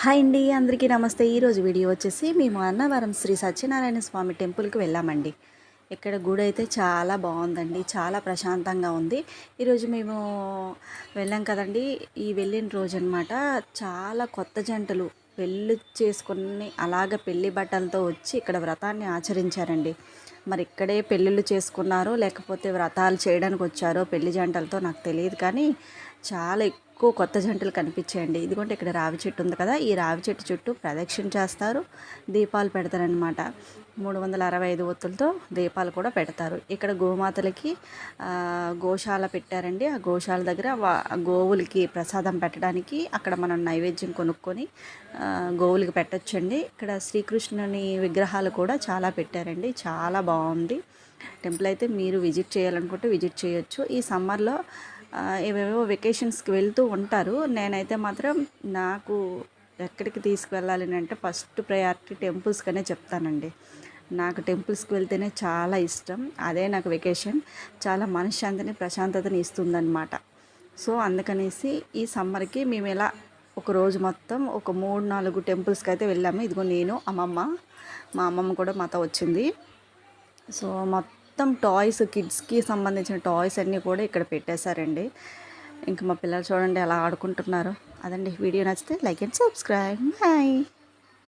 Hi అండి, అందరికీ నమస్తే. ఈరోజు వీడియో వచ్చేసి మేము అన్నవరం శ్రీ సత్యనారాయణ స్వామి టెంపుల్కి వెళ్ళామండి. ఇక్కడ గుడి అయితే చాలా బాగుందండి, చాలా ప్రశాంతంగా ఉంది. ఈరోజు మేము వెళ్ళాం కదండి. ఈ వెళ్ళిన రోజు అనమాట చాలా కొత్త జంటలు పెళ్ళి చేసుకుని అలాగ పెళ్లి బట్టలతో వచ్చి ఇక్కడ వ్రతాన్ని ఆచరించారండి. మరి ఇక్కడే పెళ్ళిళ్ళు చేసుకున్నారో లేకపోతే వ్రతాలు చేయడానికి వచ్చారో పెళ్లి జంటలతో నాకు తెలియదు, కానీ చాలా ఎక్కువ కొత్త జంటలు కనిపించాయండి. ఇదిగోండి, ఇక్కడ రావి చెట్టు ఉంది కదా, ఈ రావి చెట్టు చుట్టూ ప్రదక్షిణ చేస్తారు, దీపాలు పెడతారనమాట. 365 ఒత్తులతో దీపాలు కూడా పెడతారు. ఇక్కడ గోమాతలకి గోశాల పెట్టారండి. ఆ గోశాల దగ్గర గోవులకి ప్రసాదం పెట్టడానికి అక్కడ మనం నైవేద్యం కొనుక్కొని గోవులకి పెట్టచ్చండి. ఇక్కడ శ్రీకృష్ణుని విగ్రహాలు కూడా చాలా పెట్టారండి, చాలా బాగుంది టెంపుల్. అయితే మీరు విజిట్ చేయాలనుకుంటే విజిట్ చేయొచ్చు. ఈ సమ్మర్లో ఏవేవో వెకేషన్స్కి వెళ్తూ ఉంటారు. నేనైతే మాత్రం నాకు ఎక్కడికి తీసుకువెళ్ళాలి అంటే ఫస్ట్ ప్రయారిటీ టెంపుల్స్కనే చెప్తానండి. నాకు టెంపుల్స్కి వెళ్తేనే చాలా ఇష్టం. అదే నాకు వెకేషన్, చాలా మనశ్శాంతిని ప్రశాంతతని ఇస్తుందన్నమాట. సో అందుకనేసి ఈ సమ్మర్కి మేము ఇలా ఒక రోజు మొత్తం ఒక 3-4 టెంపుల్స్కి అయితే వెళ్ళాము. ఇదిగో నేను, అమ్మమ్మ, మా అమ్మమ్మ కూడా మాతో వచ్చింది. సో మొత్తం టాయ్స్, కిడ్స్కి సంబంధించిన టాయ్స్ అన్నీ కూడా ఇక్కడ పెట్టేశారండి. ఇంకా మా పిల్లలు చూడండి ఎలా ఆడుకుంటున్నారు. అదండి, వీడియో నచ్చితే లైక్ అండ్ సబ్స్క్రైబ్. బాయ్.